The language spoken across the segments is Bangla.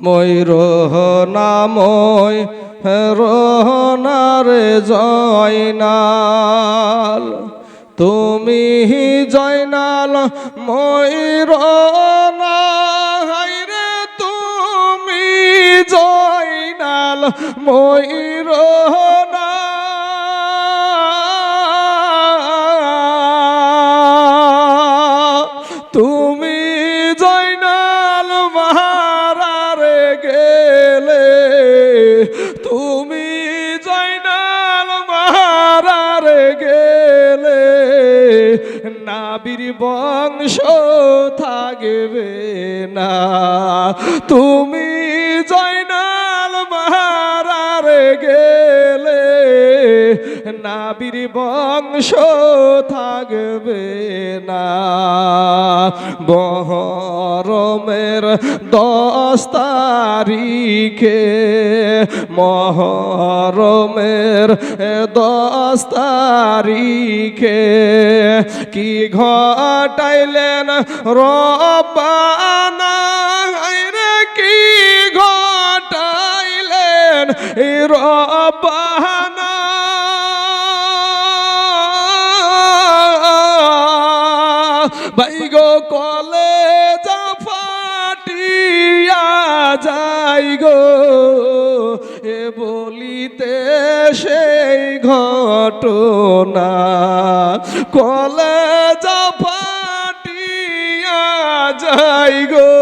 মই রোহনাময় রোহনারে জয়নাল, তুমি জয়নাল মই রোহনা, হায়রে তুমি জয়নাল মই রোহনা। তুমি জয়নাল মারারে গেলে, তুমি জয়নাল মারারে গেলে, নাবির বংশ থাকবে না। তুমি জয়নাল মারারে গেলে, নাবির বংশ থাকবে না। মহরমের 10 তারিখে, মহরমের 10 তারিখে কি ঘটাইলেন রব্বানা, হায়রে কি ঘটাইলেন রব্বানা। ভাইগো কলেজা ফাটিয়া যাই গো, এ বলিতে সেই ঘটনা। কলেজা ফাটিয়া যাই গো,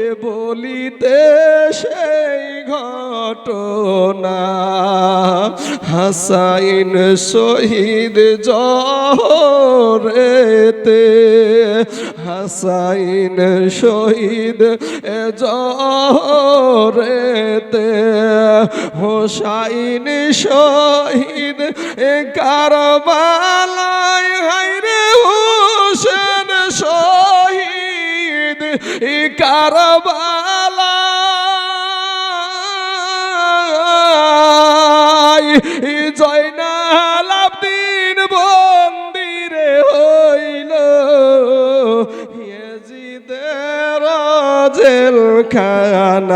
এ বলিতে সেই ঘটনা। হাসাইন শহীদ জহরেতে, হাসাইন শহীদ জহরেতে, হোসাইন শহীদ কারবালায়, হায়রে হোসেন শহীদ কারবালায়। জয়নাল আবদিন বন্দিরে হইল, ইয়াজিদের জেলখানায়।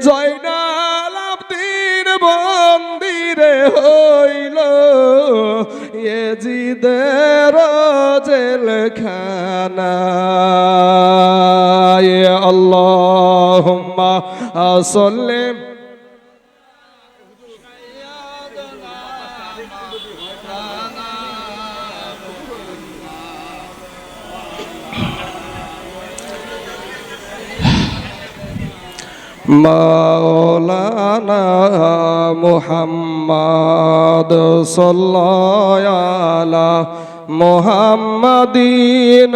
জয়নাল আবদিন বন্দিরে হইল, ইয়াজিদের জেলখানায়। আল্লাহুম্মা সাল্লি মাওলানা মুহাম্মদ সাল্লাল্লাহু আলা মুহাম্মাদিন,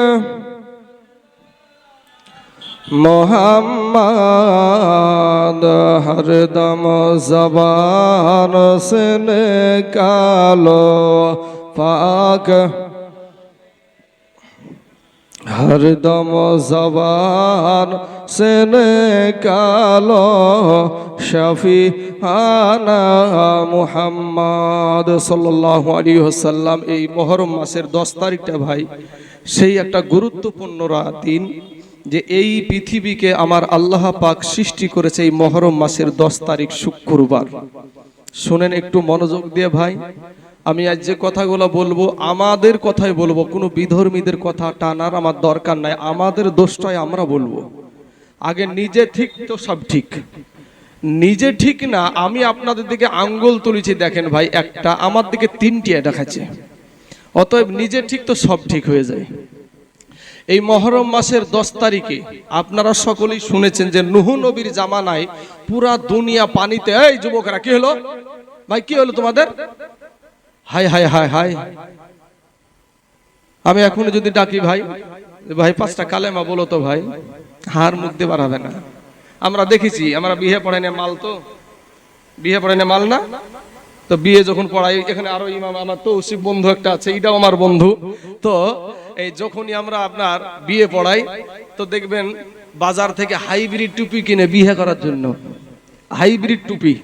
মোহাম্মদ হরদম জবান से निकालो पाक, हरदम जबान से निकालो शफीआना मुहम्मद सल्लल्लाहु अलैहि वसल्लम। এই মুহররম মাসের 10 তারিখটা ভাই সেই একটা গুরুত্বপূর্ণ দিন, যে এই পৃথিবীকে আমার আল্লাহ পাক সৃষ্টি করেছে এই মুহররম মাসের 10 তারিখ শুক্রবার। শুনেন একটু মনোযোগ দিয়ে ভাই, আমি আজ যে কথাগুলো বলবো আমাদের কথাই বলবো, কোনো বিধর্মীদের কথা টানার আমার দরকার নাই। আমাদের দোষটাই আমরা বলবো। আগে নিজে ঠিক তো সব ঠিক, নিজে ঠিক না আমি আপনাদের দিকে আঙ্গুল তুলেছি দেখেন ভাই, একটা আমার দিকে 3টি দেখাচ্ছে, অতএব নিজে ঠিক তো সব ঠিক হয়ে যায়। এই মুহররম মাসের 10 তারিখে আপনারা সকলেই শুনেছেন যে নূহ নবীর জামানায় পুরা দুনিয়া পানিতে। এই যুবকরা কি হলো ভাই, কি হলো তোমাদের? হাই হাই হাই হাই, আমি এখন যদি ডাকি ভাই, ভাই 5টা কালেমা বলো তো ভাই, হার মুখ দিয়ে বাড়াবে না। আমরা দেখেছি, আমরা বিয়ে পড়াই না মাল, তো বিয়ে পড়াই না মাল না, তো বিয়ে যখন পড়াই এখানে আরো ইমাম আমার তৌসিফ বন্ধু একটা আছে, এটাও আমার বন্ধু। তো এই যখনই আমরা আপনার বিয়ে পড়াই তো দেখবেন বাজার থেকে হাইব্রিড টুপি কিনে বিয়ে করার জন্য, হাইব্রিড টুপি।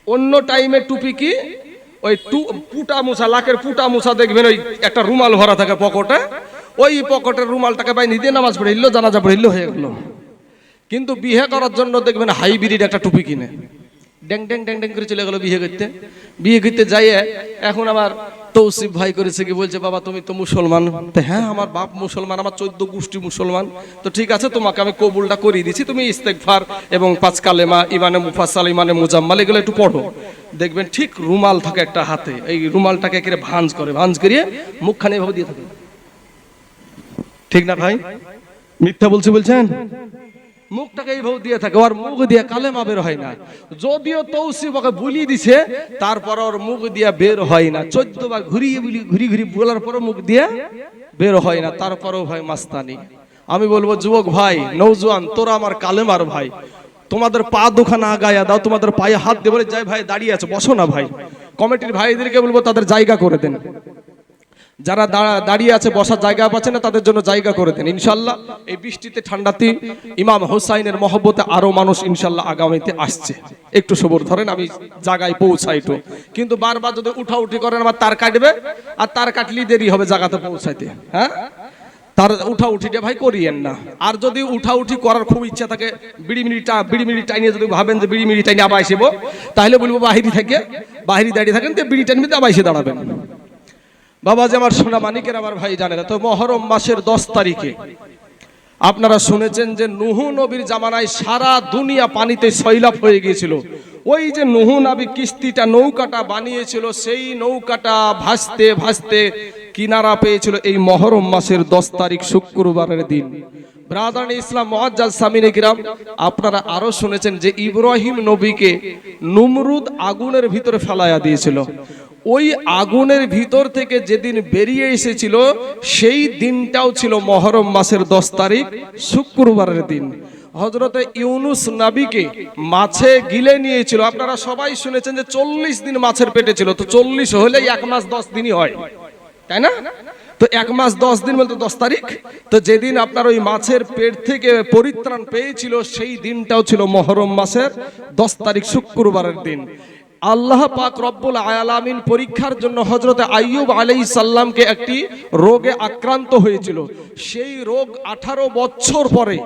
অন্য টাইমে টুপি কি ওই পুটা মুছা, লাকের পুটা মুছা দেখবেন ওই একটা রুমাল ভরা থাকে পকেটে, ওই পকেটের রুমালটাকে বাইরে দিয়ে নামাজ পড়ে হিললো, জানাজা পড়ে হিললো, হয়ে গেল। কিন্তু বিয়ে করার জন্য দেখবেন হাইব্রিড একটা টুপি কিনে ড্যাং ড্যাং ড্যাং ড্যাং করে চলে গেল বিয়ে করতে যাইয়ে এখন আবার তৌসিফ ভাই করেছে কি, বলছে বাবা তুমি তো মুসলমান। হ্যাঁ আমার বাপ মুসলমান, আমার 14 গোষ্ঠী মুসলমান, তো ঠিক আছে তোমাকে আমি কবুলটা করিয়ে দিচ্ছি, তুমি ইস্তেগফার এবং 5 কালেমা, ইমানে মুফাসসাল, ইমানে মুজাম্মাল এগুলো একটু পড়ো। দেখবেন ঠিক রুমাল থাকে একটা হাতে, এই রুমালটাকে একেবারে ভাঁজ করিয়ে মুখখানে এভাবে দিয়ে থাকে। ঠিক না ভাই? মিথ্যা বলছেন? মুখটাকে এইভাবে দিয়ে থাকে, ওর মুখ দিয়ে কালেমা বের হয় না। যদিও তৌসিফ ওকে বুলিয়ে দিছে, তারপর ওর মুখ দিয়ে বের হয় না। 14 বার ঘুরি বলার পরও মুখ দিয়ে বের হয় না, তারপরও ভাই মাস্তানি। আমি বলবো যুবক ভাই, নওজোয়ান, তোরা আমার কালেমার ভাই, তোমাদের পা দুখানা আগায়া দাও, তোমাদের পায়ে হাত দিয়ে বলে যাই ভাই দাঁড়িয়ে আছে বসো না ভাই। কমিটির ভাইদেরকে বলবো তাদের জায়গা করে দেন, যারা দাঁড়িয়ে আছে বসার জায়গা পাচ্ছে না তাদের জন্য জায়গা করে দেন। ইনশাল্লাহ এই বৃষ্টিতে ঠান্ডাতে ইমাম হোসাইনের মহব্বতে আরো মানুষ ইনশাল্লাহ আগামীতে আসছে। একটু সবর ধরেন, আমি জায়গায় পৌঁছাইতো। কিন্তু বারবার যদি উঠাউঠি করেন আমার তার কাটবে, আর তার কাটলি দেরি হবে জায়গাতে পৌঁছাইতে। হ্যাঁ, তার উঠাউঠিটা ভাই করিয়েন না। আর যদি উঠাউঠি করার খুব ইচ্ছা থাকে, বিড়ি মিনিট টাইনে যদি ভাবেন যে বিড়ি মিনিট টাইনে আবার আসবো, তাহলে বলবো বাহিরি দাঁড়িয়ে থাকেন, বিড়ি টাইনে আবার এসে দাঁড়াবেন। বাবা যে আমার সোনা মানিকের আমার ভাই জানে না তো, মহরম মাসের 10 তারিখে আপনারা শুনেছেন যে নূহ নবীর জামানায় সারা দুনিয়া পানিতে সয়লাব হয়ে গিয়েছিল। ওই যে নূহ নবী কিস্তিটা, নৌকাটা বানিয়েছিল, সেই নৌকাটা ভাসতে ভাসতে কিনারা পেয়েছিল এই মহরম মাসের 10 তারিখ শুক্রবারের দিন। ব্রাদার ইসলাম মুআজ্জাজ সামিনে কিরাম, আপনারা আরো শুনেছেন যে ইব্রাহিম নবীকে নমরুদ আগুনের ভিতরে ফেলাইয়া দিয়েছিল। ওই আগুনের ভিতর থেকে যেদিন বেরিয়ে এসেছিল সেই দিনটাও ছিল মহরম মাসের 10 তারিখ শুক্রবারের দিন। হযরতে ইউনুস নবীকে মাছে গিলে নিয়েছিল। আপনারা সবাই শুনেছেন যে 40 দিন মাছের পেটে ছিল, তো 40 হলেই 1 মাস 10 দিনই হয়, তাই না? তো 1 মাস 10 দিন বলতে 10 তারিখ। তো যেদিন আপনার ওই মাছের পেট থেকে পরিত্রাণ পেয়েছিল সেই দিনটাও ছিল মহরম মাসের 10 তারিখ শুক্রবারের দিন। আল্লাহ পাক রব্বুল আলামিন পরীক্ষার জন্য হযরতে আইয়ুব আলাইহিস সালামকে একটি রোগে আক্রান্ত হয়েছিল। সেই রোগ 18 বছর পরে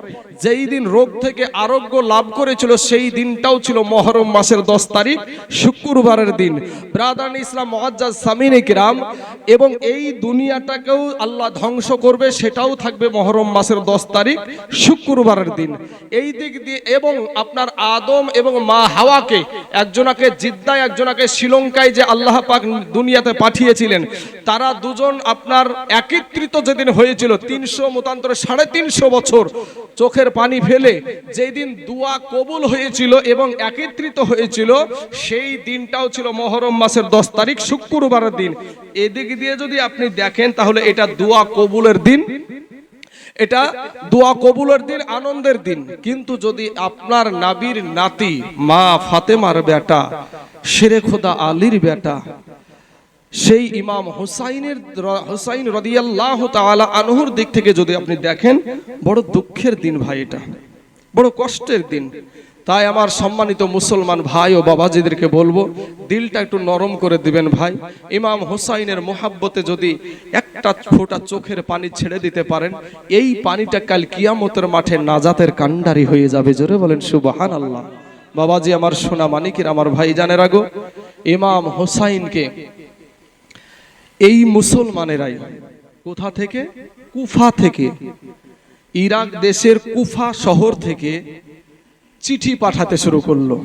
যেই দিন রোগ থেকে আরোগ্য লাভ করেছিল সেই দিনটাও ছিল মহরম মাসের 10 তারিখ শুক্রবারের দিন। ব্রাদার ইসলাম মুআজ্জাজ সামিনে কিরাম, এবং এই দুনিয়াটাকেও আল্লাহ ধ্বংস করবে সেটাও থাকবে মহরম মাসের 10 তারিখ শুক্রবারের দিন। এই দিক দিয়ে এবং আপনার আদম এবং মা হাওয়াকে, একজনাকে জিদ্দায় একজনাকে শ্রীলঙ্কায় যে আল্লাহ পাক দুনিয়াতে পাঠিয়েছিলেন, তারা দুজন আপনার একত্রিত যেদিন হয়েছিল 300 মতান্তরে 350 বছর চোখের পানি ফেলে যেই দিন দোয়া কবুল হয়েছিল এবং একত্রিত হয়েছিল সেই দিনটাও ছিল মহরম মাসের 10 তারিখ শুক্রবারের দিন। এদিক দিয়ে যদি আপনি দেখেন তাহলে এটা দোয়া কবুলের দিন, এটা দোয়া কবুলের দিন, আনন্দের দিন। কিন্তু যদি আপনার নবীর নাতি মা ফাতেমার বেটা শেরে খোদা আলীর বেটা সেই ইমাম হুসাইন রাদিয়াল্লাহু তাআলা আনহুর দিক থেকে যদি আপনি দেখেন, বড় দুঃখের দিন ভাই, এটা বড় কষ্টের দিন। তাই আমার সম্মানিত মুসলমান ভাই ও বাবাজিদেরকে বলবো, দিলটা একটু নরম করে দিবেন ভাই। ইমাম হুসাইনের মোহাব্বতে যদি একটা ফোঁটা চোখের পানি ছেড়ে দিতে পারেন, এই পানিটা কাল কিয়ামতের মাঠে নাজাতের কান্ডারি হয়ে যাবে। জোরে বলেন সুবহানাল্লাহ। বাবাজি আমার সোনা মানিকের আমার ভাই জানেন আগো, ইমাম হুসাইনকে এই মুসলমানেরাই কোথা থেকে, কুফা থেকে, ইরাক দেশের কুফা শহর থেকে চিঠি পাঠাতে শুরু করলো।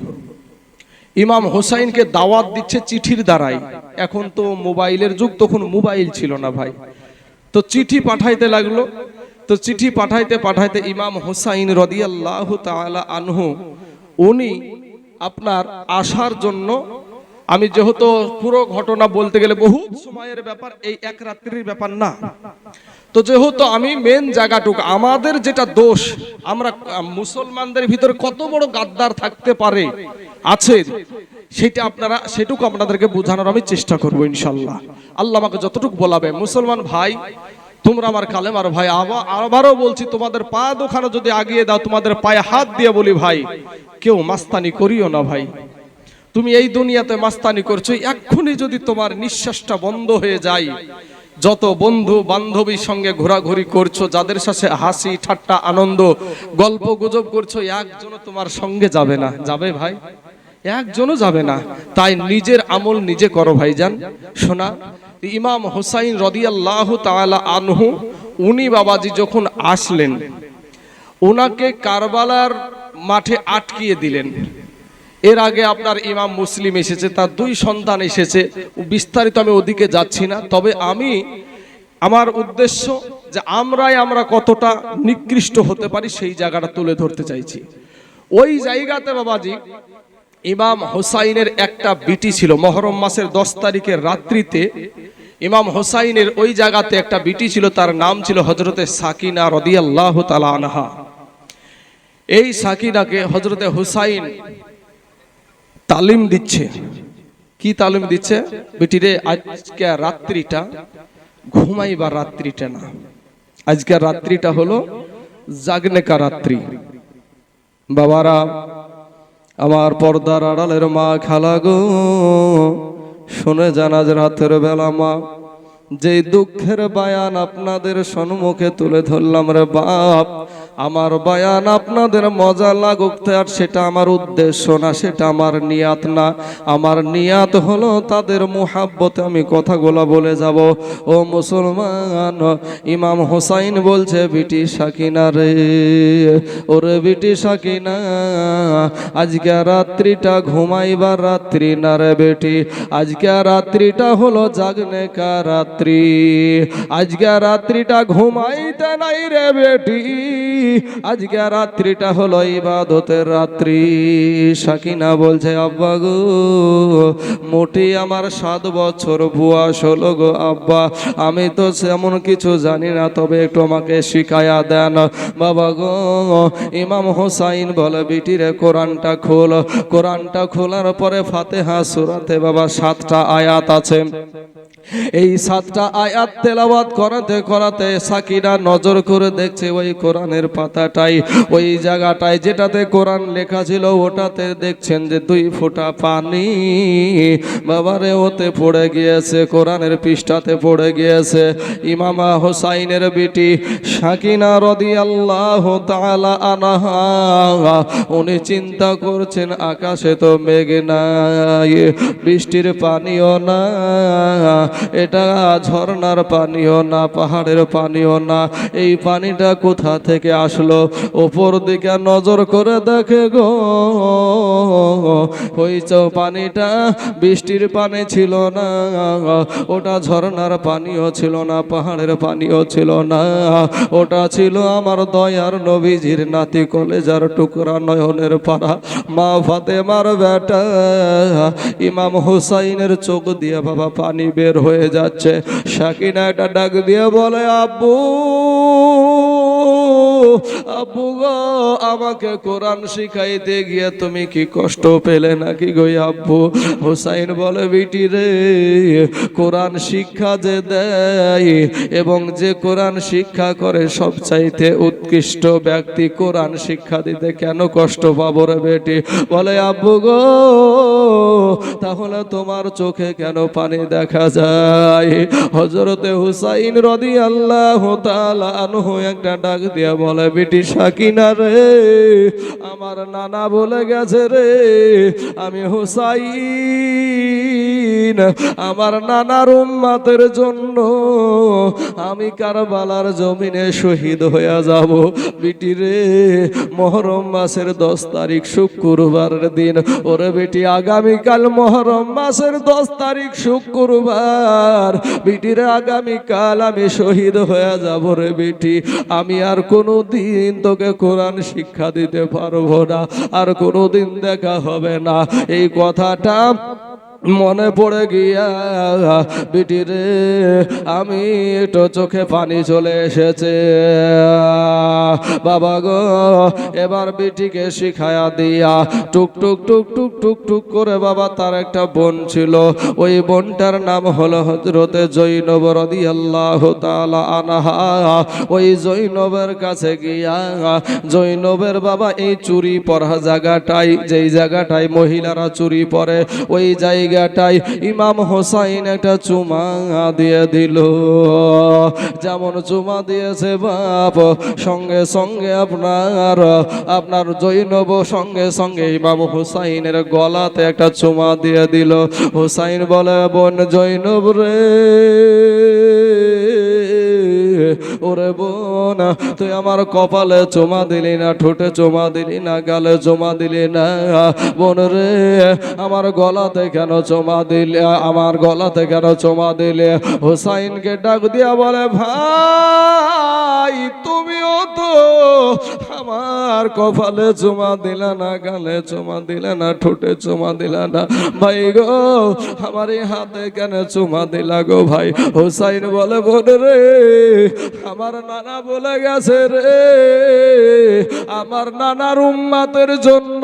ইমাম হুসাইনকে দাওয়াত দিচ্ছে চিঠির দ্বারাই। এখন তো মোবাইলের যুগ, তখন মোবাইল ছিল না ভাই। তো চিঠি পাঠাইতে লাগলো। তো চিঠি পাঠাইতে পাঠাইতে ইমাম হুসাইন রাদিয়াল্লাহু তাআলা আনহু উনি আপনার আসার জন্য, আমি যেহেতু পুরো ঘটনা বলতে গেলে বহু সময়ের ব্যাপার, এই এক রাত্রির ব্যাপার না, তো যেহেতু আমি মেন জায়গাটুকু, আমাদের যেটা দোষ, আমরা মুসলমানদের ভিতরে কত বড় গাদ্দার থাকতে পারে আছে, সেটুকু আপনাদেরকে বোঝানোর আমি চেষ্টা করব ইনশাআল্লাহ। আল্লাহ আমাকে যতটুকু বলাবে। মুসলমান ভাই, তোমরা আমার কালেমার ভাই, আবারও বলছি, তোমাদের পা দুখানা যদি আগিয়ে দাও, তোমাদের পায়ে হাত দিয়ে বলি ভাই, কেউ মাস্তানি করিও না ভাই। তুমি এই দুনিয়াতে মাস্তানি করছো, এক্ষুনি যদি তোমার নিঃশ্বাসটা বন্ধ হয়ে যায়, যত বন্ধু বান্ধবীর সঙ্গে ঘোরাঘুরি করছো, যাদের সাথে হাসি ঠাট্টা আনন্দ গল্প গুজব করছো, একজনও তোমার সঙ্গে যাবে না। যাবে ভাই? একজনও যাবে না। তাই নিজের আমল নিজে করো ভাইজান। শোনা, ইমাম হুসাইন রাদিয়াল্লাহু তাআলা আনহু, উনি বাবাজি যখন আসলেন, ওনাকে কারবালার মাঠে আটকিয়ে দিলেন। এর আগে আপনার ইমাম মুসলিম এসেছে, তার 2 সন্তান এসেছে, বিস্তারিত আমি ওদিকে যাচ্ছি না। তবে আমার উদ্দেশ্য যে আমরা কতটা নিকৃষ্ট হতে পারি সেই জায়গাটা তুলে ধরতে চাইছি। ওই জায়গাতে বাবাজি ইমাম হুসাইনের একটা বিটি ছিল। মহরম মাসের 10 তারিখের রাত্রিতে ইমাম হুসাইনের ওই জায়গাতে একটা বিটি ছিল, তার নাম ছিল হযরতে সাকিনা রাদিয়াল্লাহু তাআলা আনহা। এই সাকিনাকে হযরতে হুসাইন তালিম দিচ্ছে। কি তালিম দিচ্ছে? বেটিরে, আজকে রাত্রিটা ঘুমাইবার রাত্রিটা না, আজকের রাত্রিটা হলো জাগনে কা রাত্রি। বাবারা, আমার পর্দার আড়ালের মা খালা গো, শুনে জানা যে রাতের বেলা মা যে দুঃখের বায়ান আপনাদের সম্মুখে তুলে ধরলাম রে বাপ, আমার বায়ান আপনাদের মজা লাগুক, আর সেটা আমার উদ্দেশ্য না, সেটা আমার নিয়াত না। আমার নিয়াত হলো তাদের মুহাব্বতে আমি কথাগুলো বলে যাব। ও মুসলমান, ইমাম হুসাইন বলছে, বিটি সাকিনা রে, ওরে বিটি সাকিনা, আজকে রাত্রিটা ঘুমাইবার রাত্রি না রে বেটি, আজকে রাত্রিটা হলো জাগনে কা রাত্রি। আজকে রাত্রিটা ঘুমাইতে নাই রে বেটি, আজকে রাত্রিটা হলো ইবাদতের রাত্রি। সাকিনা বলছে, আব্বা গো, মোটি আমার 7 বছর বয়স হলো গো আব্বা, আমি তো এমন কিছু জানি না, তবে একটু আমাকে শিখায়া দেন বাবা গো। ইমাম হুসাইন বলে, বিটি রে, কোরআনটা খোল। কোরআনটা খোলার পরে ফাতিহা সূরাতে বাবা 7টা আয়াত আছে। এই 7টা আয়াত তেলাওয়াত করাতে করাতে সাকিনা নজর করে দেখছে ওই কোরআনের পাতাটাই, ওই জায়গাটায় যেটাতে কোরআন লেখা ছিল, ওটাতে দেখছেন যে 2 ফোঁটা পানি বাবারে ওতে পড়ে গিয়েছে, কোরআনের পৃষ্ঠাতে পড়ে গিয়েছে। ইমামা হুসাইনের বিটি সাকিনা রাদিয়াল্লাহু তাআলা আনহা, উনি চিন্তা করছেন, আকাশে তো মেঘ নাই, বৃষ্টির পানিও না, এটা ঝর্ণার পানিও না, পাহাড়ের পানিও না, এই পানিটা কোথা থেকে আসলো? ওপর দিকে নজর করে দেখে গো, ওই পানিটা বৃষ্টির পানি ছিল না, ওটা ঝর্ণার পানিও ছিল না, পাহাড়ের পানিও ছিল না, ওটা ছিল আমার দয়ার নবীজির নাতি, কলেজার টুকরা, নয়নের পাড়া মা ফাতেমার বেটা ইমাম হুসাইনের চোখ দিয়ে বাবা পানি বের হয়ে যাচ্ছে। সাকিনা একটা ডাক দিয়ে বলে, আব্বু, আব্বু গো, আমাকে কোরআন শিখাইতে গিয়ে তুমি কি কষ্ট পেলে নাকি গো আব্বু? হুসাইন বলে, বিটি রে, কোরআন শিক্ষা যে দেয় এবং যে কোরআন শিক্ষা করে সবচাইতে উৎকৃষ্ট ব্যক্তি, কোরআন শিক্ষা দিতে কেন কষ্ট পাবো রে বেটি? বলে, আব্বু গো, তাহলে তোমার চোখে কেন পানি দেখা যায়? হযরতে হুসাইন রাদিয়াল্লাহু তাআলা আনহু একটা ডাক দিয়া বলে, বিটি সাকিনা রে, আমার নানা বলে গেছে রে, আমি হুসাইন আমার নানার উম্মতের জন্য আমি কারবালার জমিনে শহীদ হয়ে যাব। বিটি রে, মুহররম মাসের 10 তারিখ শুক্রবারের দিন, ওরে বেটি, আগামীকাল মুহররম মাসের 10 তারিখ শুক্রবার, বিটির আগামীকাল আমি শহীদ হয়ে যাব রে বেটি। আমি আর কোনো দিন তোকে কোরআন শিক্ষা দিতে পারবো না, আর কোনো দিন দেখা হবে না। এই কথাটা মনে পড়ে গিয়া বিটি রে, আমি একটু চোখে পানি চলে এসেছে। বাবা গো এবার বেটিকে শিখায়া দিয়া টুক টুক টুক টুক টুক টুক করে বাবা তার একটা বোন ছিল, ওই বোনটার নাম হলো হযরতে জৈনব রাদিয়াল্লাহু তাআলা আনহা। ওই জৈনবের কাছে গিয়া জৈনবের বাবা এই চুরি পরা জায়গাটাই, যেই জায়গাটায় মহিলারা চুরি পরে ওই জায়গাটায় ইমাম হোসাইন একটা চুমা দিয়ে দিল। যেমন চুমা দিয়েছে বাপ, সঙ্গে সঙ্গে আপনার জৈনব সঙ্গে সঙ্গে ইমাম হোসাইনের গলাতে একটা চুমা দিয়ে দিল। হোসাইন বলে, বোন জৈনব রে, ওরে বোন তুই আমার কপালে চুমা দিলি না, ঠোঁটে চুমা দিলি না, গালে চুমা দিলি না, বোন রে আমার গলাতে কেন চুমা দিলে, আমার গলাতে কেন চুমা দিলে? হোসাইনকে ডাক দিয়া বলে, ভাই তুমিও তো আমার কপালে চুমা দিলা না, গালে চুমা দিলা না, ঠোঁটে চুমা দিলা না, ভাই গো আমার এই হাতে কেন চুমা দিলা গো ভাই? হোসাইন বলে, বোন রে আমার নানা বলে গেছে রে, আমার নানার উম্মতের জন্য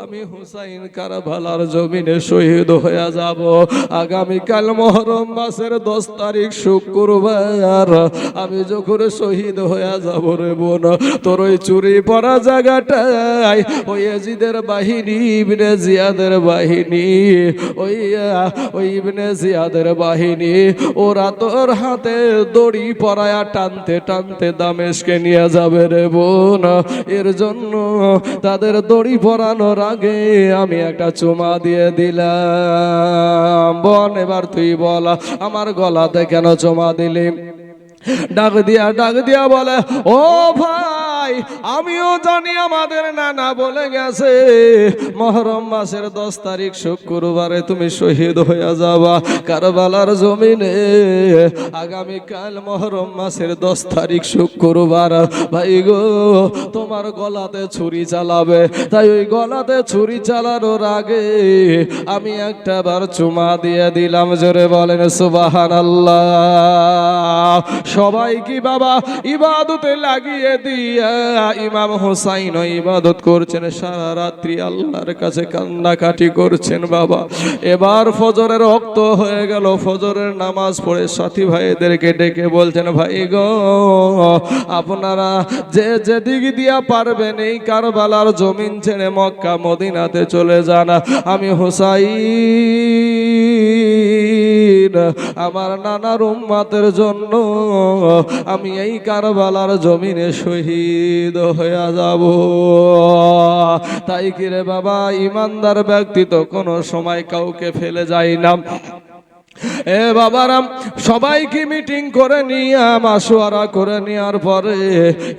আমি হুসাইন কারবালার জমিনে শহীদ হয়ে যাব। আগামীকাল মুহররম মাসের 10 তারিখ শুক্রবার আমি যখন শহীদ হয়ে যাব রে বোন, তোর ওই চুরি পরা জায়গাটায় ওই ইয়াজিদের বাহিনী, ইবনে জিয়াদের বাহিনী, ওই ইবনে জিয়াদের বাহিনী ওরা তোর হাতে দড়ি পরায়া টানতে টানতে দামেস্কে নিয়ে যাবে রে বোন। এর জন্য তাদের দড়ি পরানোর আগে আমি একটা চুমা দিয়ে দিলাম। বোন এবার তুই বল আমার গলাতে কেন চুমা দিলি? ডাক দিয়া বলে, ও ভাই আমিও জানি আমাদের নানা বলে গেছে মুহররম মাসের 10 তারিখ শুক্রবারে তুমি শহীদ হয়ে যাবা কারবালার জমিনে। আগামীকাল মুহররম মাসের 10 তারিখ শুক্রবার ভাই গো তোমার গলাতে ছুরি চালাবে, তাই ওই গলাতে ছুরি চালানোর আগে আমি একটা বার চুমা দিয়ে দিলাম। জোরে বলেন সুবহানাল্লাহ। সবাই কি বাবা ইবাদতে লাগিয়ে দিয়া ইমাম হোসাইন ইবাদত করছেন, সারা রাত্রি আল্লাহর কাছে কান্নাকাটি করছেন বাবা। এবার ফজরের ওয়াক্ত হয়ে গেল, ফজরের নামাজ পড়ে সাথী ভাইদেরকে ডেকে বলছেন, ভাই গো আপনারা যে যেদিক দিয়া পারবেন এই কারবালার জমিন ছেড়ে মক্কা মদিনাতে চলে যান। আমি হোসাইন আমার নানার উম্মতের জন্য আমি এই কারবালার জমিনে শহীদ হয়ে যাব। তাই কি রে বাবা, ইমানদার ব্যক্তি তো কোনো সময় কাউকে ফেলে যায় না। এ বাবারাম সবাইকে মিটিং করে নিয়ে মাসোয়ারা করে নেওয়ার পরে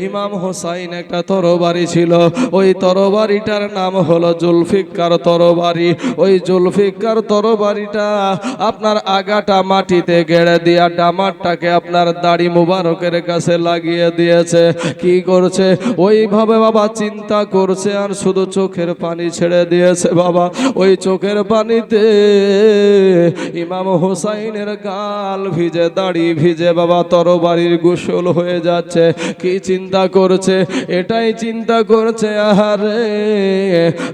ইমাম হোসাইন একটা তরবারি ছিল, ওই তরবারিটার নাম হলো জুলফিকার তরবারি। ওই জুলফিকার তরবারিটা আপনার আগাটা মাটিতে গেড়ে দিয়া ডামারটাকে আপনার দাড়ি মুবারকের কাছে লাগিয়ে দিয়েছে। কি করছে ওইভাবে বাবা চিন্তা করছে আর শুধু চোখের পানি ছেড়ে দিয়েছে বাবা। ওই চোখের পানিতে ইমাম হোসাইনের গাল ভিজে, দাড়ি ভিজে বাবা, তরবারির গোসল হয়ে যাচ্ছে। কি চিন্তা করছে? এটাই চিন্তা করছে, আহারে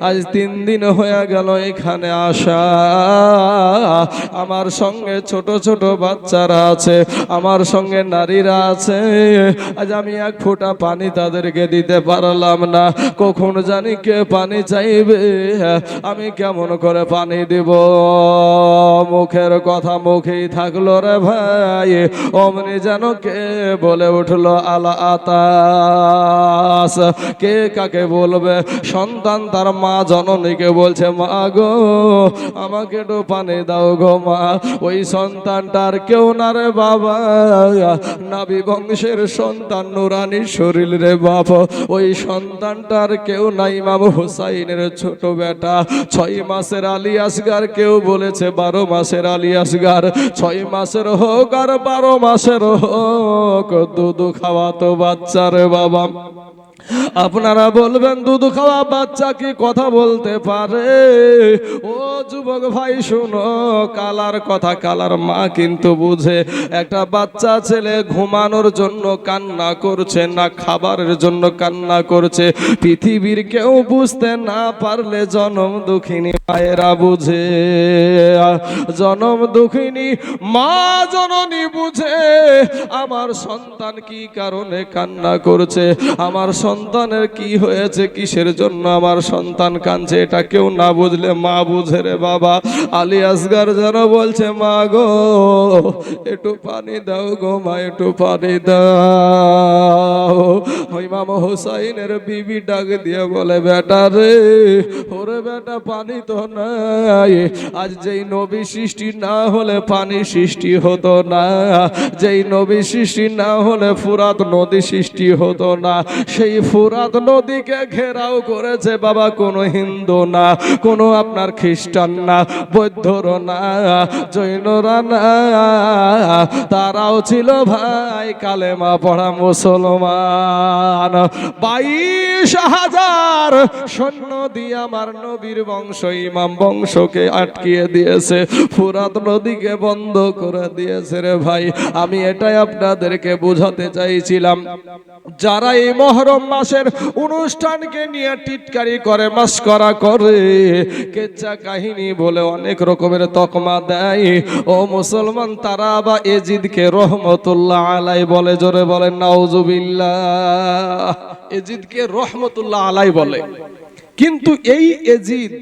আজ 3 দিন হয়ে গেল এখানে আসা, আমার সঙ্গে ছোট ছোট বাচ্চারা আছে, আমার সঙ্গে নারীরা আছে, আজ আমি এক ফোঁটা পানি তাদেরকে দিতে পারলাম না। কখন জানি কে পানি চাইবে, আমি কেমন করে পানি দিব? মুখের কথা মুখেই থাকলো রে ভাই, অমনি যেন কে বলে উঠলো আলা আতাস। কে কাকে বলবে? সন্তান তার মা জননীকে বলছে, মা গো আমাকে একটু পানি দাও গো মা। ওই সন্তানটার কেউ না রে বাবা, নাবি বংশের সন্তান, নুরানি শরীর রে বাপ। ওই সন্তানটার কেউ নাই, ইমাম হোসাইনের ছোট বেটা, 6 মাসের আলী আসগার, কেউ বলেছে 12 মাসের আলী আসগার 6 মাসের হোক আর 12 মাসের হোক দুধ খাওয়াতো বাচ্চা রে বাবা। আপনারা বলবেন দুধ খাওয়া বাচ্চা কি কথা বলতে পারে? ও যুবক ভাই শুনো, কালার কথা কালার মা কিন্তু বুঝে। একটা বাচ্চা ছেলে ঘুমানোর জন্য কান্না করছে না খাবারের জন্য কান্না করছে, পৃথিবীর কেউ বুঝতে না পারলে জনম দুঃখিনী মায়েরা বুঝে। জনম দুঃখিনী মা জননী বুঝে আমার সন্তান কি কারণে কান্না করছে, আমার সন্তানের কি হয়েছে, কিসের জন্য আমার সন্তান কাঁদছে, এটা কেউ না বুঝলে মা বুঝে রে বাবা। আলী আসগার যেন বলছে মা গো একটু পানি দাও গো মা, একটু পানি দাও। ইমাম হোসাইনের বিবি ডাক দিয়ে বলে বেটা রে, ওরে বেটা পানি তো নাই। আজ যেই নবী সৃষ্টি না হলে পানি সৃষ্টি হতো না, যেই নবী সৃষ্টি না হলে ফুরাত নদী সৃষ্টি হতো না। সেই ফুরাত নদীকে ঘেরাও করেছে বাবা কোনো হিন্দু না, কোনো আপনার খ্রিস্টান না, বৌদ্ধর না, জৈনরা না, তারাও ছিল ভাই কালেমা পড়া মুসলমান। 22,000 সৈন্য দিয়ে আমার নবীর বংশ ইমাম বংশকে আটকিয়ে দিয়েছে, ফুরাত নদীকে বন্ধ করে দিয়েছে রে ভাই। আমি এটাই আপনাদেরকে বোঝাতে চাইছিলাম, যারা এই মহরম মাসের অনুষ্ঠানকে নিয়ে টিটকারি করে, মাস্করা করে, কেচ্চা কাহিনী বলে অনেক রকমের তকমা দেয়, ও মুসলমান তারা বা এজিদকে রহমতুল্লাহ আলাই বলে। জোরে বলেন নাউজুবিল্লাহ। এজিদকে রহমতুল্লাহ আলাই বলে, কিন্তু এই এজিদ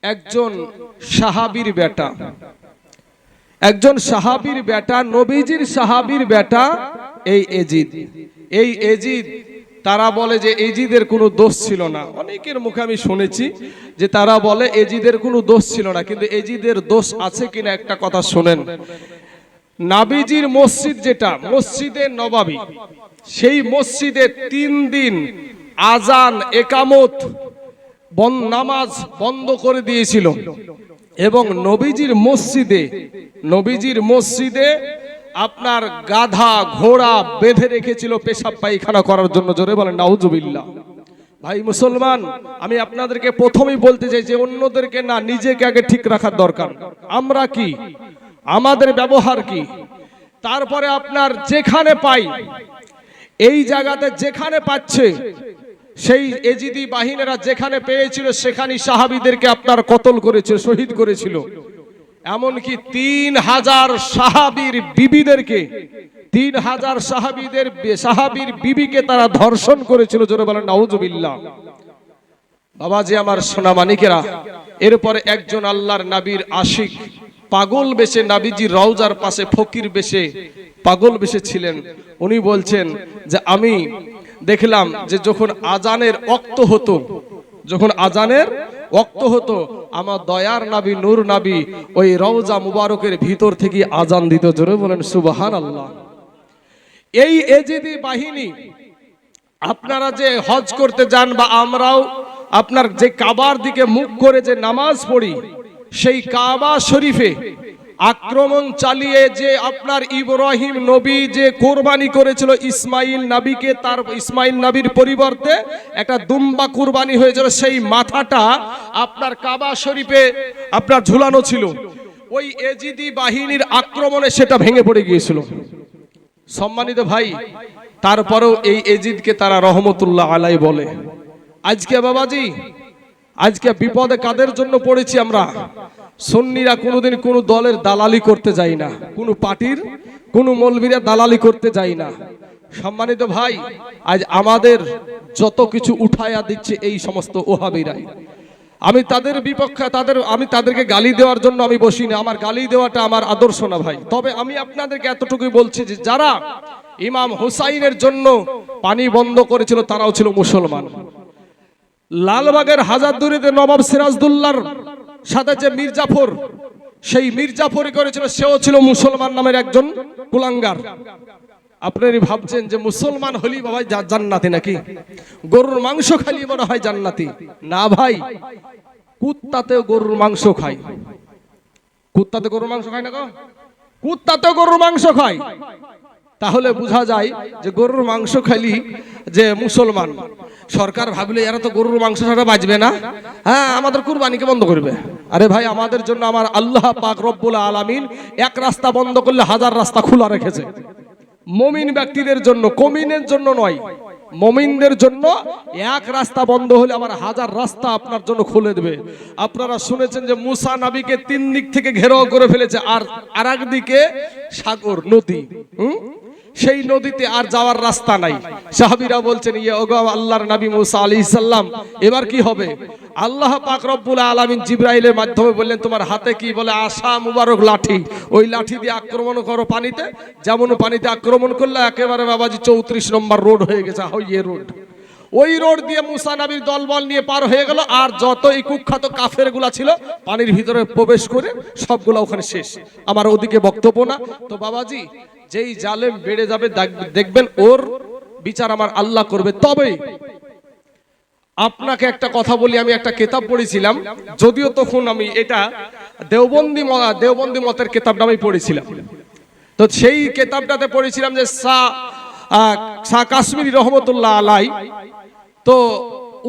একজন সাহাবীর বেটা, একজন সাহাবীর বেটা, নবীজির সাহাবীর বেটা এই এজিদ। এই এজিদ তারা বলে যে এজিদের কোনো দোষ ছিল না। অনেকের মুখে আমি শুনেছি যে তারা বলে এজিদের কোনো দোষ ছিল না, কিন্তু এজিদের দোষ আছে কিনা একটা কথা শুনেন। নবীজির মসজিদ যেটা মসজিদে নববী, সেই মসজিদে 3 দিন আজান একামত নামাজ বন্ধ করে দিয়েছিল, এবং নবীজির মসজিদে আপনার গাধা ঘোড়া বেঁধে রেখেছিল পেশাব পায়খানা করার জন্য। জোরে বলেন নাউজুবিল্লাহ। ভাই মুসলমান, আমি আপনাদেরকে প্রথমেই বলতে চাই যে অন্যদেরকে না, নিজেকে আগে ঠিক রাখার দরকার। আমরা কি, আমাদের ব্যবহার কি, তারপরে আপনার যেখানে পাই, এই জায়গাতে যেখানে পাচ্ছে, সেই এজিদি বাহিনীরা যেখানে পেয়েছিল সেখানেই সাহাবীদেরকে আপনার কতল করেছিল, শহীদ করেছিল। এমনকি 3000 সাহাবীর বিবিদেরকে, 3000 সাহাবীর বিবিকে তারা ধর্ষণ করেছিল। জোরে বলেন নাউজুবিল্লাহ। বাবাজি আমার সোনা মানিকেরা, এরপরে একজন আল্লাহর নবীর আশিক পাগল বেশে নবীজির রওজার পাশে ফকির বেশে পাগল বেশে ছিলেন। উনি বলছেন যে আমি দেখলাম যে যখন আজানের ওয়াক্ত হতো, যখন আজানের ওয়াক্ত হতো, আমার দয়ার নবী নূর নবী ওই রওজা মুবারকের ভিতর থেকে আজান দিত। জোরে বলেন সুবহানাল্লাহ। এই এজিদি বাহিনী, আপনারা যে হজ করতে যান বা আমরাও আপনার যে কাবার দিকে মুখ করে যে নামাজ পড়ি, সেই কাবা শরীফে আক্রমণ চালিয়ে যে আপনার ইব্রাহিম নবী যে কোরবানি করেছিল ইসমাইল নবীকে, তার ইসমাইল নবীর পরিবর্তে একটা দুম্বা কোরবানি হয়েছিল, সেই মাথাটা আপনার কাবা শরীফে আপনার ঝুলানো ছিল। ওই এজিদি বাহিনীর আক্রমণে সেটা ভেঙে পড়ে গিয়েছিল। সম্মানিত ভাই, তারপরেও এই এজিদকে তারা রহমতুল্লাহ আলাই বলে। আজকে বাবাজি, আজকে বিপদে কাদের জন্য পড়েছি আমরা? সুন্নিরা কোনোদিন কোনো দলের দালালি করতে যাই না, কোনো পার্টির কোনো মৌলবীরা দালালি করতে যাই না। সম্মানিত ভাই, আজ আমাদের যত কিছু উঠায়া দিচ্ছে এই সমস্ত ওহাবিরাই। আমি তাদের বিপক্ষে, আমি তাদেরকে গালি দেওয়ার জন্য আমি বসি না, আমার গালি দেওয়াটা আমার আদর্শ না ভাই। তবে আমি আপনাদেরকে এতটুকুই বলছি যে যারা ইমাম হুসাইনের জন্য পানি বন্ধ করেছিল তারাও ছিল মুসলমান। লালবাগের হাজারদুয়ারিতে নবাব সিরাজদৌল্লার সাথে যে মির্জাফর, সেই মির্জাফরই করেছিল, সেও ছিল মুসলমান নামের একজন কুলাঙ্গার। আপনারা ভাবছেন যে মুসলমান হলি বাবা জান্নাতি নাকি? গরুর মাংস খালি মনে হয় জান্নাতি? না ভাই, কুত্তাতেও গরুর মাংস খায়। কুত্তা তো গরুর মাংস খায় না গো, কুত্তা তো গরুর মাংস খায়। তাহলে বোঝা যায় যে গরুর মাংস খালি যে মুসলমান। সরকার ভাবলে এরা তো গরুর মাংস ছাড়া বাঁচবে না, হ্যাঁ আমাদের কুরবানিকে বন্ধ করবে। আরে ভাই, আমাদের জন্য আমার আল্লাহ পাক রব্বুল আলামিন এক রাস্তা বন্ধ করলে হাজার রাস্তা খোলা রেখেছে। মুমিন ব্যক্তিদের জন্য, কমিনের জন্য নয়, মুমিনদের জন্য এক রাস্তা বন্ধ হলে আবার হাজার রাস্তা আপনার জন্য খুলে দেবে। আপনারা শুনেছেন যে মুসা নবীকে তিন দিক থেকে ঘেরাও করে ফেলেছে, আর আরেক দিকে সাগর, নদী। সেই নদীতে আর যাওয়ার রাস্তা নাই। সাহাবীরা বলছেন, ইয়ে ওগো আল্লাহর নবী মুসা আলাইহিস সালাম, এবার কি হবে? আল্লাহ পাক রব্বুল আলামিন জিবরাইলের মাধ্যমে বললেন, তোমার হাতে কি? বলে আশা মুবারক লাঠি, ওই লাঠি দিয়ে আক্রমণ করো পানিতে। যেমন পানিতে আক্রমণ করলে একেবারে বাবাজি 34 নম্বর রোড হয়ে গেছে, হইয়ে রোড। ওই রোড দিয়ে মুসা নবীর দলবল নিয়ে পার হয়ে গেল, আর যত এই কুখ্যাত কাফের গুলা ছিল পানির ভিতরে প্রবেশ করে সবগুলা ওখানে শেষ। আমার ওদিকে বক্তব্য না। তো বাবাজি, যেই জালেম বেড়ে যাবে দেখবেন ওর বিচার আমার আল্লাহ করবে। তবে আপনাকে একটা কথা বলি, আমি একটা কিতাব পড়েছিলাম, যদিও তখন আমি এটা দেওবন্দি মতের কিতাবটা আমি পড়েছিলাম। তো সেই কিতাবটাতে পড়েছিলাম যে শাহ কাশ্মীরি রহমতুল্লাহ আলাই, তো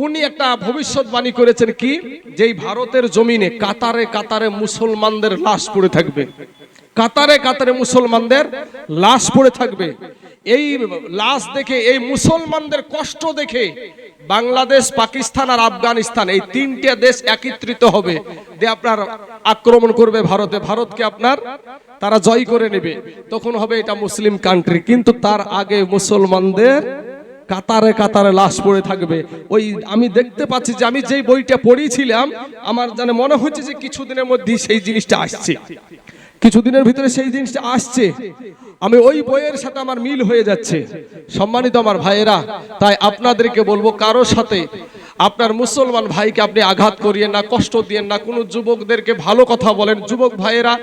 উনি একটা ভবিষ্যৎবাণী করেছেন কি, যেই ভারতের জমিনে কাতারে কাতারে মুসলমানদের লাশ পড়ে থাকবে, কাতারে কাতারে মুসলমানদের লাশ পড়ে থাকবে। এই লাশ দেখে, এই মুসলমানদের কষ্ট দেখে বাংলাদেশ, পাকিস্তান আর আফগানিস্তান এই তিনটে দেশ একত্রিত হবে, দিয়ে আপনার আক্রমণ করবে ভারতে, ভারতকে আপনার তারা জয় করে নেবে, তখন হবে এটা মুসলিম কান্ট্রি। কিন্তু তার আগে মুসলমানদের কাতারে কাতারে লাশ পড়ে থাকবে। ওই আমি দেখতে পাচ্ছি যে আমি যেই বইটা পড়েছিলাম, আমার জানে মনে হচ্ছে যে কিছুদিনের মধ্যে সেই জিনিসটা আসছে, কিছুদিনের ভিতরে সেই জিনিসটা আসছে। আমি ওই বইয়ের সাথে আমার মিল হয়ে যাচ্ছে। সম্মানিত আমার ভাইয়েরা, তাই আপনাদেরকে বলবো, কারোর সাথে আপনার মুসলমান ভাইকে আপনি আঘাত করিয়েন না, কষ্ট দিয়েন না। কোনো যুবকদেরকে ভালো কথা বলেন। যুবক ভাইয়েরা,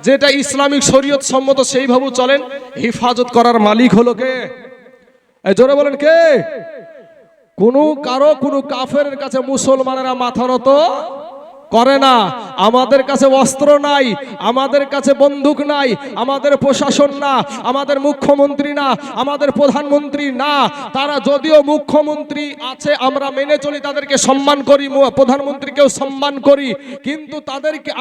যেটা ইসলামিক শরীয়ত সম্মত সেইভাবে চলেন। হেফাজত করার মালিক হলো কে? জোরে বলেন কে? কোনো কাফেরের কাছে মুসলমানেরা মাথা নত করে না। আমাদের কাছে অস্ত্র নাই, আমাদের কাছে বন্দুক নাই, আমাদের প্রশাসন না, আমাদের মুখ্যমন্ত্রী না, আমাদের প্রধানমন্ত্রী না। তারা যদিও মুখ্যমন্ত্রী আছে আমরা মেনে চলি, তাদেরকে সম্মান করি, প্রধানমন্ত্রীকেও সম্মান করি, কিন্তু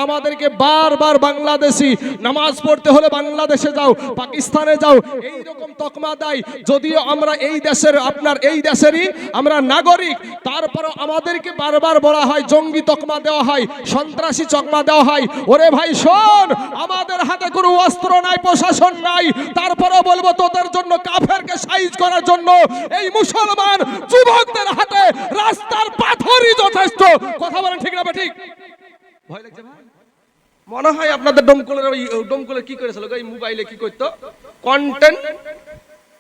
আমাদেরকে বারবার বাংলাদেশি, নামাজ পড়তে হলে বাংলাদেশে যাও, পাকিস্তানে যাও, এই রকম তকমা দেয়। যদিও আমরা এই দেশের, আপনার এই দেশেরই আমরা নাগরিক, তারপরও আমাদেরকে বারবার বলা হয়, জঙ্গি তকমা দেওয়া হয়, সন্ত্রাসী তকমা দেওয়া হয়। ওরে ভাই শোন, আমাদের হাতে কোনো অস্ত্র নাই, প্রশাসন নাই, তারপরও বলবো তোদের জন্য, কাফেরকে সাইজ করার জন্য এই মুসলমান যুবকদের হাতে রাস্তার পাথরই যথেষ্ট। কথা বলেন ঠিক না ঠিক? ভয় লাগছে ভাই? মনে হয় আপনাদের ডমকলের কি করেছিল এই মোবাইলে, কি করতো, কন্টেন্ট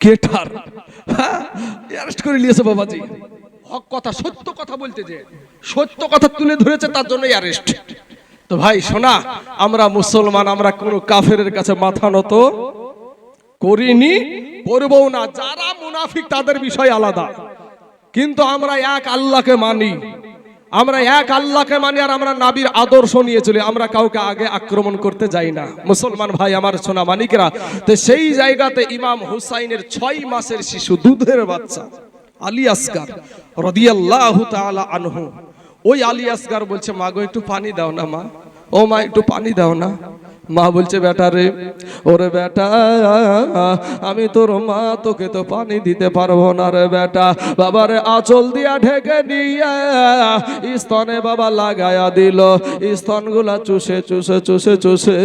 ক্রিয়েটর অ্যারেস্ট করে নিয়েছে বাবাজি। হক কথা, সত্য কথা বলতে, যে সত্য কথা তুলে ধরেছে তার জন্যই অ্যারেস্ট। তো ভাই শোনা, আমরা মুসলমান, আমরা কোনো কাফেরের কাছে মাথা নত করিনি, করবও না। যারা মুনাফিক তাদের বিষয় আলাদা, কিন্তু আমরা এক আল্লাহকে মানি, আমরা এক আল্লাহকে মানি, আর আমরা নবীর আদর্শ নিয়ে চলি। আমরা কাউকে আগে আক্রমণ করতে যাই না। মুসলমান ভাই আমার সোনা মানিকরা, তো সেই জায়গাতে ইমাম হুসাইনের 6 মাসের শিশু, দুধের বাচ্চা আলী আসগার রাদিয়াল্লাহু তাআলা আনহু, ওই আলী আসগার বলছে, মা গো একটু পানি দাও না মা, ও মা একটু পানি দাও না। মা বলছে, বেটা রে, ওরে বেটা, আমি তোর মা, তোকে তো পানি দিতে পারবো না রে বেটা। বাবারে আঁচল দিয়া ঢেকে নিয়ে স্তনে বাবা লাগায়া দিল, স্তনগুলা চুষে চুষে চুষে চুষে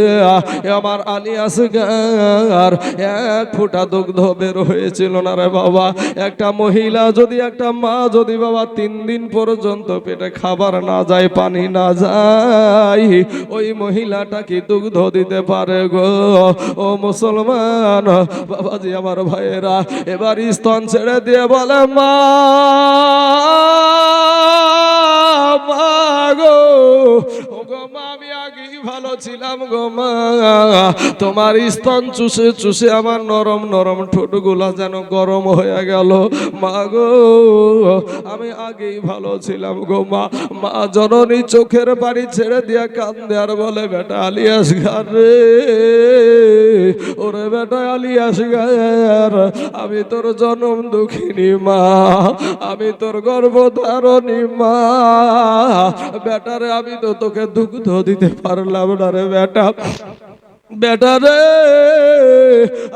আমার আলী আসগার 1 ফোঁটা দুগ্ধ বের হয়েছিল না রে বাবা। একটা মহিলা যদি, একটা মা যদি বাবা 3 দিন পর্যন্ত পেটে খাবার না যায়, পানি না যায়, ওই মহিলাটা কি দুগ্ধ দিতে পারে গো? ও মুসলমান বাবাজি আমার ভাইয়েরা, এবার স্তন ছেড়ে দিয়ে বলে, মা গো, ও গো মা, আমি আগেই ভালো করেছিলাম গো মা, তোমার স্তন চুষে চুষে আমার নরম নরম ঠোঁটগুলা যেন গরম হয়ে গেল মা গো। আমি আগেই ভালো ছিলাম গো মা। মা জননী চোখের পানি ছেড়ে দিয়া কান্দে আর বলে, বেটা আলী আসগার রে, ওরে বেটা আলী আসগার, আমি তোর জনম দুঃখিনী মা, আমি তোর গর্ভধারণী মা। বেটারে আমি তো তোকে দুগ্ধ দিতে পারলাম না রে বেটা, বেটা রে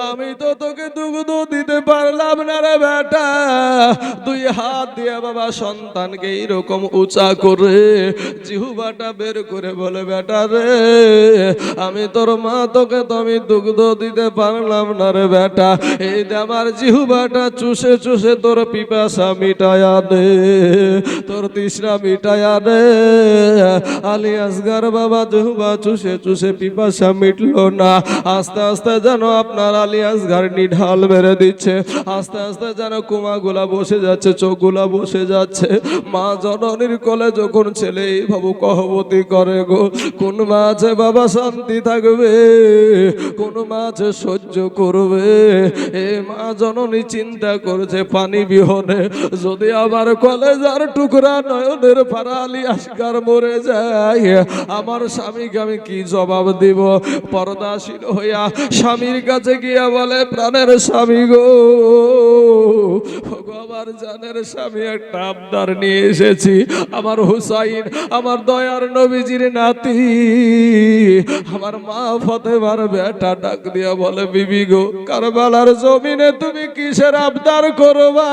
আমি তো তোকে দুগ্ধ দিতে পারলাম না রে বেটা। দুই হাত দিয়ে বাবা সন্তানকে এইরকম উঁচা করে জিহ্বাটা বের করে বলে, বেটা রে আমি তোর মা, তোকে তো আমি দুগ্ধ দিতে পারলাম না রে বেটা। এই যে আমার জিহ্বাটা চুষে চুষে তোর পিপাসা মিটায়া দে, তোর তৃষ্ণা মিটায়া দে। আলী আসগার বাবা জিহ্বা চুষে চুষে পিপাসা মিটলো না। আস্তে আস্তে যেন আপনার আলী আসগার নিঢাল মেরে দিচ্ছে, আস্তে আস্তে যেন কুমাগুলা বসে যাচ্ছে, চোখগুলা বসে যাচ্ছে। মা জননীর কোলে যখন ছেলে এইভাবে কহবতী করে গো, কোন মা আছে বাবা শান্তি থাকবে, কোন মা আছে সহ্য করবে? এ মা জননী চিন্তা করছে পানি বিহনে যদি আমার কলেজার টুকরা নয়নের পারা আলী আসগার মরে যায়, আমার স্বামীকে আমি কি জবাব দিব? পর্দাশীল হইয়া স্বামীর কাছে গিয়া বলে, প্রাণের স্বামী গো, আমার জানের স্বামী একটা আবদার নিয়ে এসেছি। আমার হুসাইন, আমার দয়ার নবীজির নাতি, আমার মা ফাতেমার বেটা ডাক দিয়া বলে, বিবি গো, কারবালার জমিনে তুমি কিসের আবদার করবা?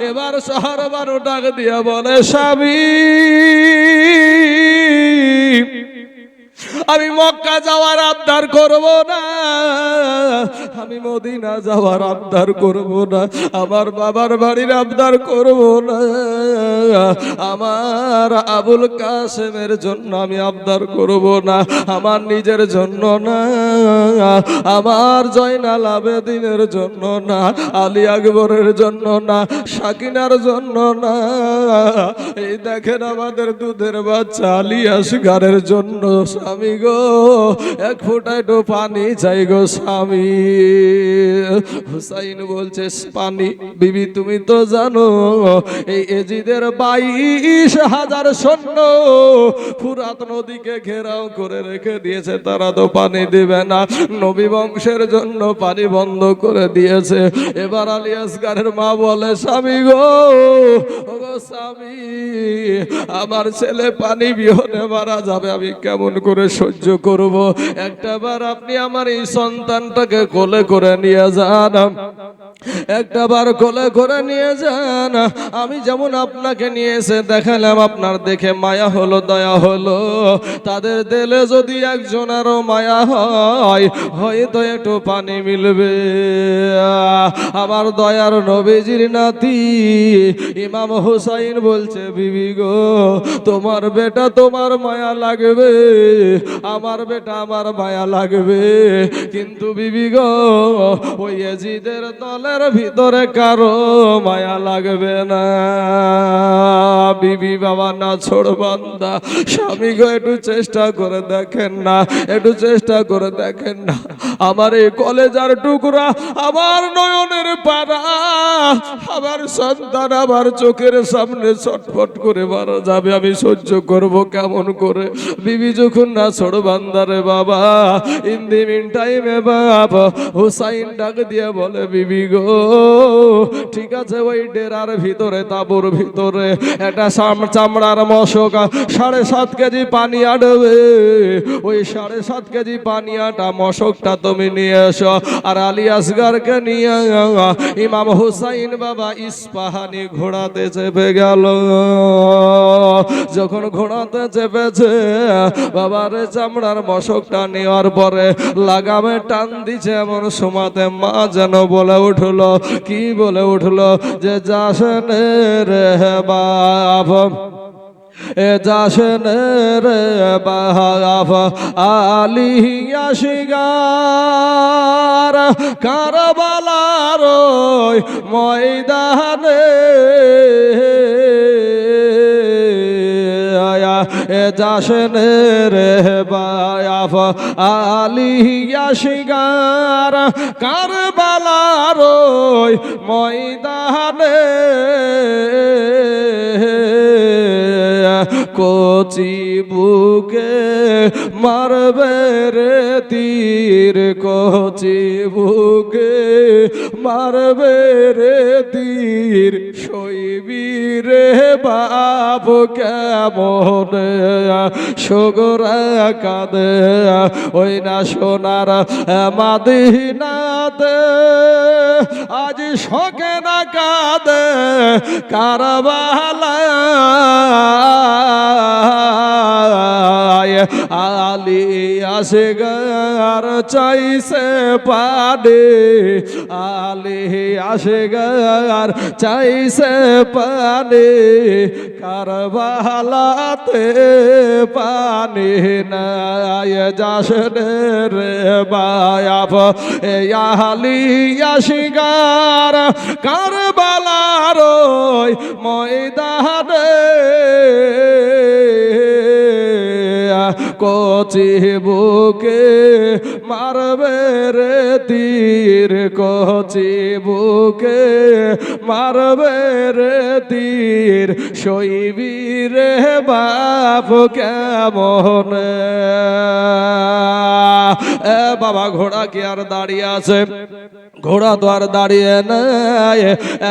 এবার শহর বারো ডাক দিয়া বলে, স্বামী আমি মক্কা যাওয়ার আবদার করব না, আমি মদিনা যাওয়ার আবদার করব না, আমার বাবার বাড়ির আবদার করব না, আমার আবুল কাসেমের জন্য আমি আবদার করব না, আমার নিজের জন্য না, আমার জয়নাল আবেদিনের জন্য না, আলী আকবরের জন্য না, সাকিনার জন্য না, এই দেখেন আমাদের দুধের বাচ্চা আলী আসগারের জন্য স্বামী গো, এক ফোঁটা একটু পানি চাই গো স্বামী। হুসাইন বলছে, পানি? বিবি তুমি তো জানো এই এজিদের 22,000 সৈন্য ফুরাত নদীকে ঘেরাও করে রেখে দিয়েছে, তারা তো পানি দিবে না, নবী বংশের জন্য পানি বন্ধ করে দিয়েছে। এবার আলী আসগারের মা বলে, স্বামী গো, ওগো স্বামী, আমার ছেলে পানি বিহনে মারা যাবে, আমি কেমন করে সহ্য করব? একটাবার আপনি আমার এই সন্তানটাকে কোলে করে নিয়ে যান, একটাবার কোলে করে নিয়ে যান। আমি যেমন আপনাকে নিয়ে এসে দেখালাম, আপনার দেখে মায়া হলো, দয়া হলো, তাদের দিলে যদি একজনেরও মায়া হয়, হয়তো একটু পানি মিলবে। আমার দয়ার নবীজির নাতি ইমাম হুসাইন বলছে, বিবি গো, তোমার বেটা তোমার মায়া লাগবে, আমার বেটা আমার মায়া লাগবে, কিন্তু বিবি গো, ওই ইয়াজিদের দলের ভিতরে কারো মায়া লাগবে না। বিবি বাবা না ছোড় বান্দা, স্বামী গো একটু চেষ্টা করে দেখেন না, একটু চেষ্টা করে দেখেন না, আমার এই কলেজার টুকরা, আমার নয়নের পারা, আমার সন্তান আমার চোখের সামনে ছটফট করে মারা যাবে, আমি সহ্য করব কেমন করে? বিবি যখন না ছোড় বান্দারে বাবা, ইন দি মিন টাইমে বাবা হুসাইন ডাক দিয়ে বলে, বিবি গো, ঠিক আছে, ওই ডেরার ভিতরে, তাবুর ভিতরে একটা চামড়ার মশক 7.5 কেজি পানি আনবে, ওই 7.5 কেজি পানিয়াটা মশকটা তুমি নিয়ে এসো, আর আলী আসগারকে নিয়ে ইমাম হুসাইন বাবা ইস্পাহানি ঘোড়াতে চেপে গেল। যখন ঘোড়াতে চেপেছে, বাবার চামড়ার মশকটা নেওয়ার পরে লাগামে টান দিছে, এমন সময়তে মা যেন বলে উঠলো, কি বলে উঠলো, যে যাসেন রে বাপ, এ যাসেন রে বাপ, আলী আসগার কারবালার ময়দানে যাসেন রে বায়াফ আলিয়া শিগার কারবালার ওই ময়দানে কচি বুকে মারবে রে তীর, কচি বুকে মারবে রে তীর, সইবি রে বাপ কেমন সগরা কাঁদে ওই না সোনার মাদিনাতে, আজ শোকে না কাঁদে কারবালায়, আলী আসগার চাইছে পানে, আলী আসগার চাইছে পানে, কারবালাতে পানি নাই, যাসেন রে বায়াফ আলী আসগার কারবালার ওই ময়দানে কচি বুকে মারবে রে তীর, কচি বুকে মারবে রে তীর, সইবি রে বাপ কেমন। বাবা ঘোড়া কি আর দাঁড়িয়ে আছে? ঘোড়া তো আর দাঁড়িয়ে নাই,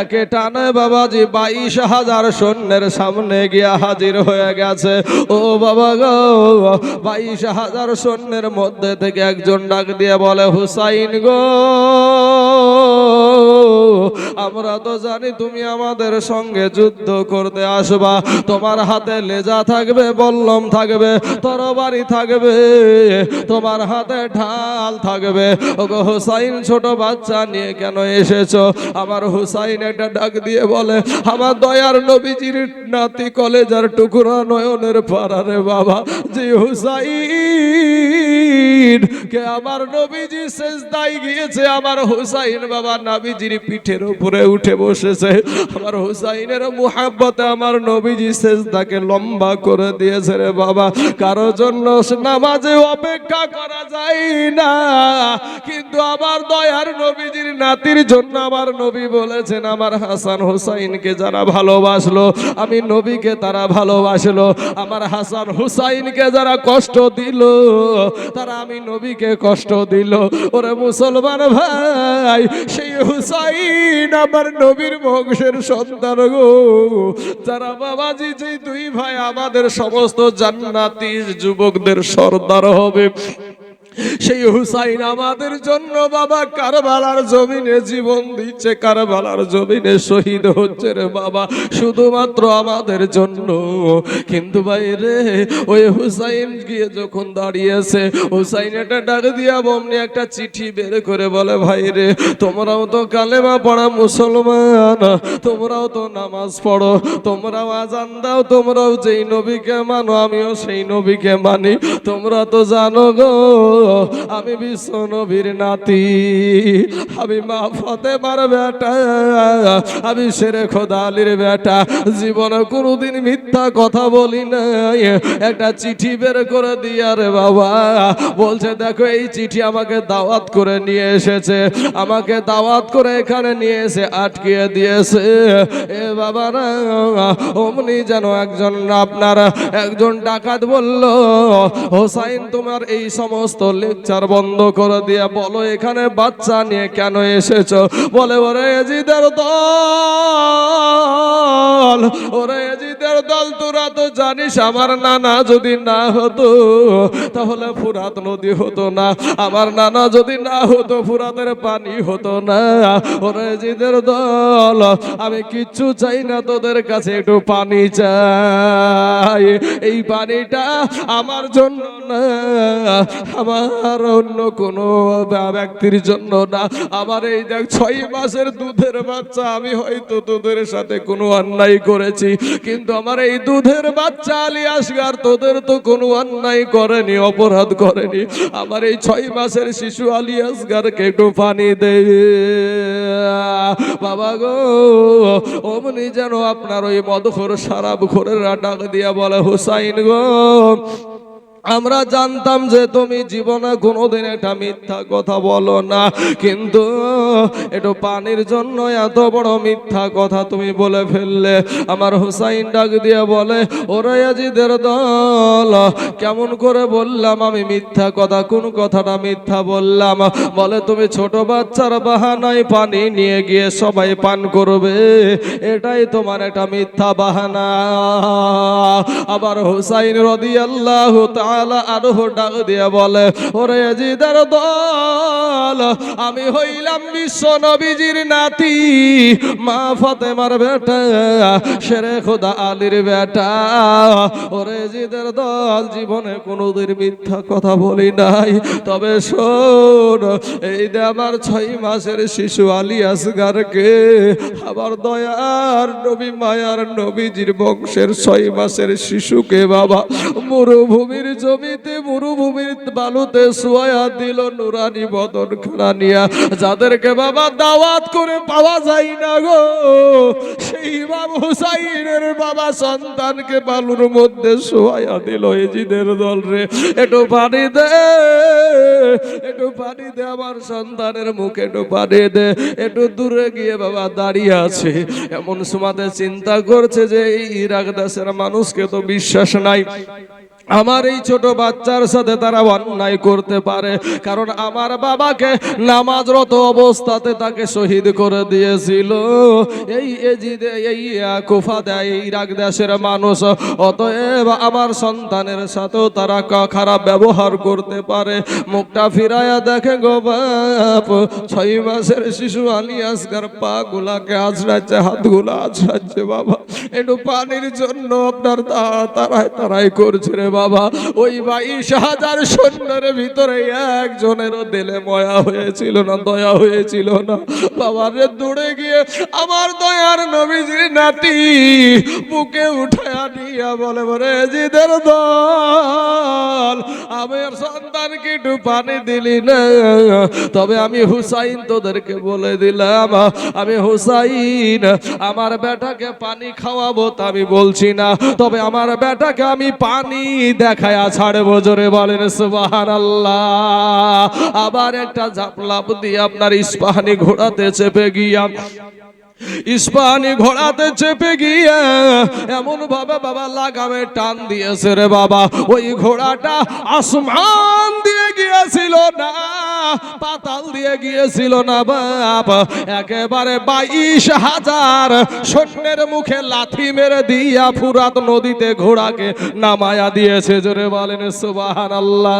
একে টানে বাবাজি 22,000 সৈন্যের সামনে গিয়া হাজির হয়ে গেছে। ও বাবা গো, 22,000 সৈন্যের মধ্যে থেকে একজন ডাক দিয়ে বলে, হুসাইন গো, আমরা তো জানি তুমি আমাদের সঙ্গে যুদ্ধ করতে আসবা, তোমার হাতে লেজা থাকবে, বল্লম থাকবে, তরবারি থাকবে, তোমার হাতে ঢাল থাকবে। ওগো হুসাইন, ছোট বাচ্চা নিয়ে কেন এসেছো? আমার হুসাইন একটা ডাক দিয়ে বলে, আমার দয়ার নবীজির নাতি, কলেজার টুকরা, নয়নের পারারে বাবা, যে হুসাইন কে আমার নবীজি সেজদায় গিয়েছে, আমার হুসাইন বাবা নবীজির পিঠের উপরে উঠে বসেছে, আমার হুসাইনের মুহাব্বতে আমার নবীজি সেজদাকে লম্বা করে দিয়েছে রে বাবা। কারো জন্য নামাজে অপেক্ষা করা যায় না, কিন্তু আমার দয়ার নবীজির নাতির জন্য আমার নবী বলেছেন, আমার হাসান হুসাইনকে যারা ভালোবাসলো আমি নবীকে তারা ভালোবাসলো, আমার হাসান হুসাইনকে যারা কষ্ট দিল তারা আমি নবীকে কষ্ট দিল। ওরে মুসলমান ভাই, সেই হুসাইন আমার নবীর বংশের সন্তান গো, যারা বাবাজি যে দুই ভাই আমাদের সমস্ত জান্নাতি যুবকদের সর্দার হবে, সেই হুসাইন আমাদের জন্য বাবা কারবালার জমিনে জীবন দিচ্ছে, কারবালার জমিনে শহীদ হচ্ছে রে বাবা, শুধুমাত্র আমাদের জন্য। কিন্তু ভাই রে, ওই হুসাইন গিয়ে যখন দাঁড়িয়েছে, হুসাইন একটা ডাক দিয়া বমনি একটা চিঠি বের করে বলে, ভাই রে, তোমরাও তো কালেমা পড়া মুসলমান, তোমরাও তো নামাজ পড়ো, তোমরাও আজান দাও, তোমরাও যেই নবীকে মানো আমিও সেই নবীকে মানি, তোমরা তো জানো গো আমি বিশ্ব নবীর নাতি, আমি মা ফাতেমার বেটা, আমি শেরে খোদা আলীর বেটা, জীবনে কোনোদিন মিথ্যা কথা বলি নাই। একটা চিঠি বের করে দিয়া রে বাবা বলছে, দেখো এই চিঠি আমাকে দাওয়াত করে নিয়ে এসেছে, আমাকে দাওয়াত করে এখানে নিয়ে এসে আটকিয়ে দিয়েছে। এ বাবা না, অমনি যেন আপনার একজন ডাকাত বলল, হোসাইন তোমার এই সমস্ত লেকচার বন্ধ করে দিয়ে বলো এখানে বাচ্চা নিয়ে কেন এসেছো? বলে, ওরে এজিদের দল, ওরে এজিদের দল, তোরা তো জানিস আমার নানা যদি না হতো তাহলে ফুরাত নদী হতো না, আমার নানা যদি না হতো ফুরাতের পানি হতো না। ওরে এজিদের দল, আমি কিচ্ছু চাই না, তোদের কাছে একটু পানি চাই, এই পানিটা আমার জন্য না, আমার অন্য কোনো ব্যক্তির জন্য না, আমার এই দেখ 6 মাসের দুধের বাচ্চা, আমি হয়তো তোদের সাথে কোনো অন্যায় করি করেছি, কিন্তু আমার এই দুধের বাচ্চা আলী আসগার তোদের তো কোনো অন্যায় করেনি, অপরাধ করেনি। আমার এই 6 মাসের শিশু আলী আসগারকে একটু পানি দে বাবা গো। অমনি যেন আপনার ওই মদখোর শরাবখোরের ডাক দিয়া বলে, হুসাইন গো, আমরা জানতাম যে তুমি জীবনে কোনোদিন এটা মিথ্যা কথা বলো না, কিন্তু একটু পানির জন্য এত বড় মিথ্যা কথা তুমি বলে ফেললে। আমার হুসাইন ডাক দিয়ে বলে, ওরে ইয়াজিদের দল, কেমন করে বললাম আমি মিথ্যা কথা? কোন কথাটা মিথ্যা বললাম? বলে, তুমি ছোট বাচ্চার বাহানায় পানি নিয়ে গিয়ে সবাই পান করবে, এটাই তোমার একটা মিথ্যা বাহানা। আবার হুসাইন রাদিয়াল্লাহু তাআলা আরো ডাক দিয়ে বলে, ওরে ইয়াজিদের দল, আমি হইলাম বিশ্ব নবীজির নাতি, মা ফাতেমার বেটা, শেরে খোদা আলীর বেটা। ওরে ইয়াজিদের দল, জীবনে কোনোদিন মিথ্যা কথা বলি নাই, তবে শোন, এই যে আমার 6 মাসের শিশু আলী আসগারকে, আবার দয়ার নবী মায়ার নবীজির বংশের 6 মাসের শিশুকে বাবা মরুভূমির জমিতে, মরুভূমির বালুতে শুয়ায়া দিল নুরানি বদন খানা নিয়া, যাদেরকে বাবা দাওয়াত করে পাওয়া যায় না গো, সেই ইমাম হুসাইনের বাবা সন্তানকে বালুর মধ্যে শুয়ায়া দিল। এজিদের দল রে, একটু পানি দে, একটু পানি দে, আমার সন্তানের মুখে একটু পানি দে। একটু দূরে গিয়ে বাবা দাঁড়িয়ে আছে, এমন সময়তে চিন্তা করছে যে এই ইরাক দেশের মানুষকে তো বিশ্বাস নাই, আমার এই ছোট বাচ্চার সাথে তারা অন্যায় করতে পারে, কারণ আমার বাবাকে নামাজরত অবস্থাতে তাকে শহীদ করে দিয়েছিল এই এজিদে, এই কুফাতে, এই ইরাক দেশের মানুষ। অতএব আমার সন্তানের সাথেও তারা খারাপ ব্যবহার করতে পারে। মুখটা ফিরাইয়া দেখে গো বাপ, 6 মাসের শিশু আলী আসগার পা গুলাকে আছড়াচ্ছে, হাতগুলা আছড়াচ্ছে বাবা, একটু পানির জন্য আপনার তারাই তারাই করছে রে বাবা। ওই 22,000 সৈন্যের ভিতরে একজনেরও দিলে ময়া হয়েছিল না, দয়া হয়েছিল না বাবা রে। দৌড়ে গিয়ে আমার দয়ার নবীজির নাতি বুকে উঠায়া নিয়া বলে, বলে জিদের দল, আমার সন্তানকে একটু পানি দিলি না, তবে আমি হুসাইন তোদেরকে বলে দিলাম, আমি হুসাইন আমার বেটাকে পানি খাওয়াবো তা আমি বলছি না, তবে আমার বেটাকে আমি পানি দেখায়া ছাড়বো। জোরে বলেন সুবহানাল্লাহ। আবার একটা ঝাপলাপ দিয়ে আপনার ইস্পাহানি ঘোড়াতে চেপে গিয়া, ইস্পাহানি ঘোড়াতে চেপে গিয়ে এমন ভাবে বাবা লাগামে টান দিয়েছে রে বাবা, ওই ঘোড়াটা আসমান দিয়ে গিয়েছিল না, পাতাল দিয়ে গিয়েছিল না বাপ, একেবারে 22,000 সৈন্যের মুখে লাথি মেরে দিয়া ফুরাত নদীতে ঘোড়াকে নামায়া দিয়েছে। জোরে বলেন সুবহানাল্লাহ।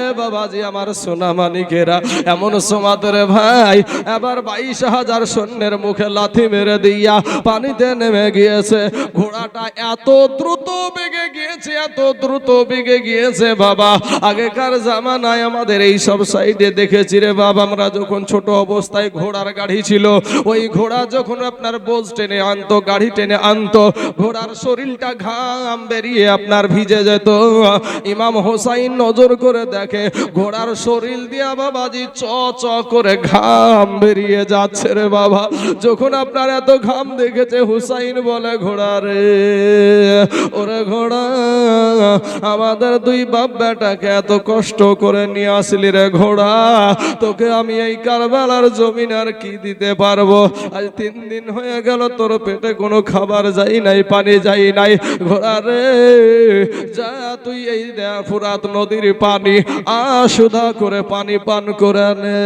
এ বাবাজি আমার সোনা মানিকেরা, এমন সমাদরে ভাই, এবার 22,000 সৈন্যের মুখে লাথি মেরে দিয়া পানিতে নেমে গিয়েছে। ঘোড়াটা এত দ্রুত বেগে গিয়েছে, এত দ্রুত বেগে গিয়েছে বাবা, আগেকার জামানায় আমাদের এই সব সাইডে দেখেছি রে বাবা, আমরা যখন ছোট অবস্থায় ঘোড়ার গাড়ি ছিল, ওই ঘোড়া যখন আপনার বোঝ টেনে আনতো, গাড়ি টেনে আনতো, ঘোড়ার শরীরটা ঘাম বেরিয়ে আপনার ভিজে যেত। ইমাম হোসাইন নজর করে দেখে ঘোড়ার শরীর দিয়া বাবাজি চ চ করে ঘাম বেরিয়ে যাচ্ছে রে বাবা। যখন আপনার এত ঘাম দেখেছে, হুসাইন বলে, ঘোড়া রে, ওরে ঘোড়া, আমাদের 2 বাপ বেটাকে এত কষ্ট করে নিয়ে আসলি রে ঘোড়া, তোকে আমি এই কারবালার জমিন আর কি দিতে পারবো? আজ 3 দিন হয়ে গেল তোর পেটে কোনো খাবার যাই নাই, পানি যাই নাই, ঘোড়া রে, যা তুই এই ফুরাত নদীর পানি আশুধা করে পানি পান করে নে।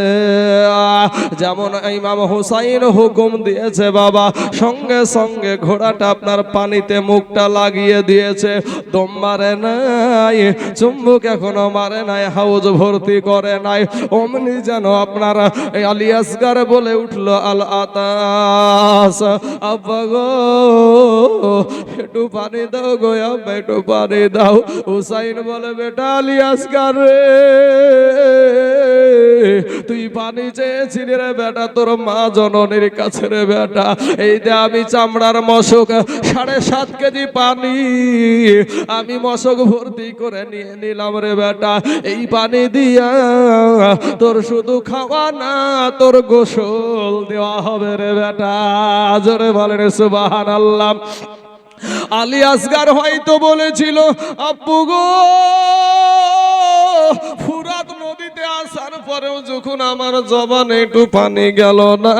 যেমন ইমাম হুসাইন হুকুম দিয়েছে বাবা, সঙ্গে সঙ্গে ঘোড়াটা আপনার পানিতে মুখটা লাগিয়ে দিয়েছে। দম মারে নাই, চুম্বুক এখনো মারে নাই, হাউজ ভর্তি করে নাই, অমনি যেন আপনার আলী আসগার বলে উঠলো, আল আতাস, আব্বা গো একটু পানি দাও গো, আব্বা একটু পানি দাও। হুসাইন বলে, বেটা আলী আসগার রে, তুই পানি চেয়েছিলি রে বেটা তোর মা জননীর কাছে রে বেটা, এই যে আমি চামড়ার মশক 7.5 কেজি পানি আমি মশক ভর্তি করে নিয়ে নিলাম রে বেটা, এই পানি দিয়া তোর শুধু খাওয়া না তোর গোসল দেওয়া হবে রে বেটা। জোরে বলেন সুবহানাল্লাহ। আলী আসগার হয়তো বলেছিল, আব্বু গো ফুরাত নদীতে আসার পরেও যখন আমার জবানে একটু পানি গেল না,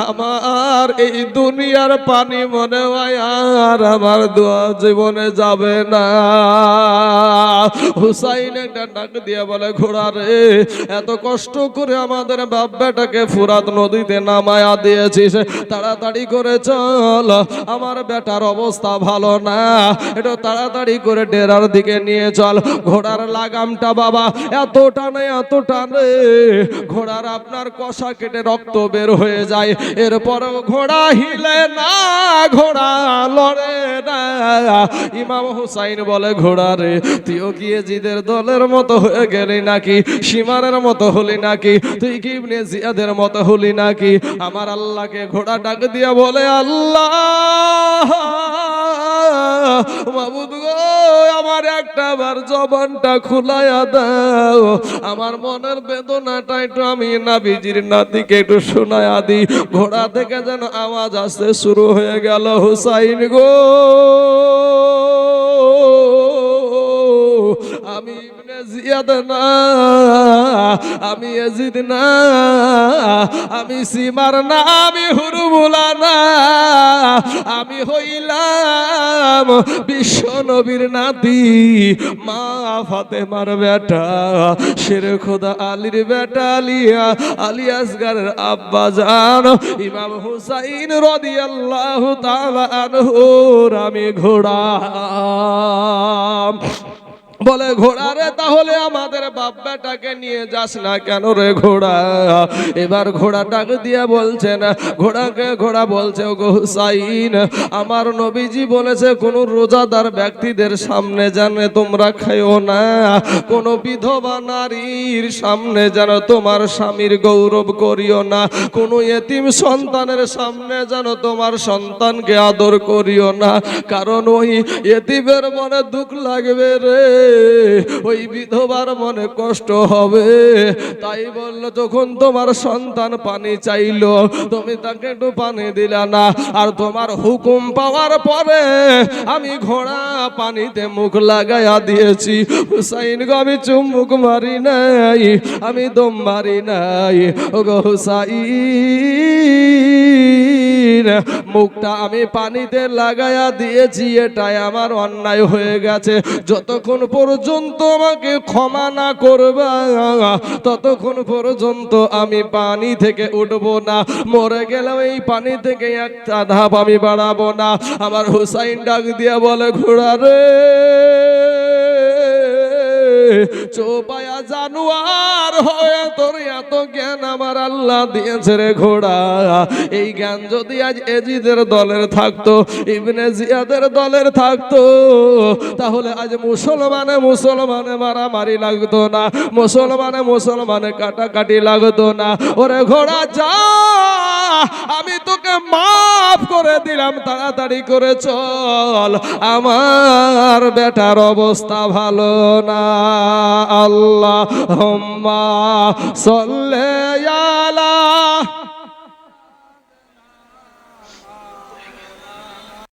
আমার এই দুনিয়ার পানি মনে হয় আর আমার দোয়া জীবনে যাবে না। হুসাইন একটা ডাক দিয়ে বলে, ঘোড়া রে এত কষ্ট করে আমাদের বাপ বেটাকে ফুরাত নদীতে নামায়া দিয়েছিস, তাড়াতাড়ি করে চল, আমার বেটার অবস্থা ভালো না, এটা তাড়াতাড়ি করে ডেরার দিকে নিয়ে চল। ঘোড়ার লাগামটা বাবা এত টানে ঘোড়ার আপনার কষা কেটে রক্ত বের হয়ে যায়, এরপরেও ঘোড়া হিলে না, ঘোড়া লড়ে না। ইমাম হুসাইন বলে, ঘোড়া রে তুইও কি এজিদের দলের মতো হয়ে গেলি নাকি, সীমারের মতো হলি নাকি, তুই কি ইবনে জিয়াদের মতো হলি নাকি? আমার আল্লাহকে ঘোড়া ডাক দিয়া বলে, আল্লাহ মাবুদ গো আমার একটা বার জবানটা খুলাইয়া দাও, আমার মনের বেদনাটা একটু আমি নবীজির নাতিকে একটু শোনায়া দিই। ঘোড়া থেকে যেন আওয়াজ আসতে শুরু হয়ে গেল, হুসাইন গো আমি ইবনে জিয়াদ না, আমি ইয়াজিদ না, আমি সীমার না, আমি হুরমুলা না, আমি হইলাম বিশ্ব নবীর নাতি, মা ফাতেমার বেটা, শের খোদা আলীর বেটা, আলী আসগারের আব্বা জান ইমাম হুসাইন রাদিয়াল্লাহু তাআলা আনহুর আমি ঘোড়া। বলে, ঘোড়া রে তাহলে আমাদের বাপ বেটাকে নিয়ে যাস না কেন রে ঘোড়া? এবার ঘোড়া ডাক দিয়া বলছেন, ঘোড়া বলছে, ওগো হুসাইন আমার নবীজি বলেছে কোন রোজাদার ব্যক্তিদের সামনে যেন তোমরা খাইও না, কোন বিধবা নারীর সামনে যেন তোমার স্বামীর গৌরব করিও না, কোন এতিম সন্তানের সামনে যেন তোমার সন্তানকে আদর করিও না, কারণ ওই এতিমের মনে দুঃখ লাগবে রে, ওই বিধবার মনে কষ্ট হবে। তাই বললো যখন তোমার সন্তান পানি চাইলো তুমি তাকে একটু পানি দিলা না, আর তোমার হুকুম পাওয়ার পরে আমি ঘোড়া পানিতে মুখ লাগাইয়া দিয়েছি। হুসাইন গো আমি চুম্বুক মারি নাই, আমি দম মারি নাই, ও গো হুসাইন মুখটা আমি পানিতে লাগাইয়া দিয়েছি, এটাই আমার অন্যায় হয়ে গেছে। যতক্ষণ পর্যন্ত আমাকে ক্ষমা না করবা ততক্ষণ পর্যন্ত আমি পানি থেকে উঠবো না, মরে গেলেও এই পানি থেকে একটা ধাপ আমি বাড়াবো না। আমার হুসাইন ডাক দিয়া বলে, ঘোড়া রে চোপায়া জানোয়ার হয়ে তোর এত জ্ঞান আমার আল্লাহ দিয়েছে রে ঘোড়া, এই জ্ঞান যদি আজ এজিদের দলের থাকতো, ইবনে জিয়াদের দলের থাকতো, তাহলে আজ মুসলমানে মারামারি লাগতো না, মুসলমানে কাটাকাটি লাগতো না। ওরে ঘোড়া যা, আমি তোকে মাফ করে দিলাম, তাড়াতাড়ি করে চল, আমার বেটার অবস্থা ভালো না। আল্লাহুম্মা সাল্লি আলা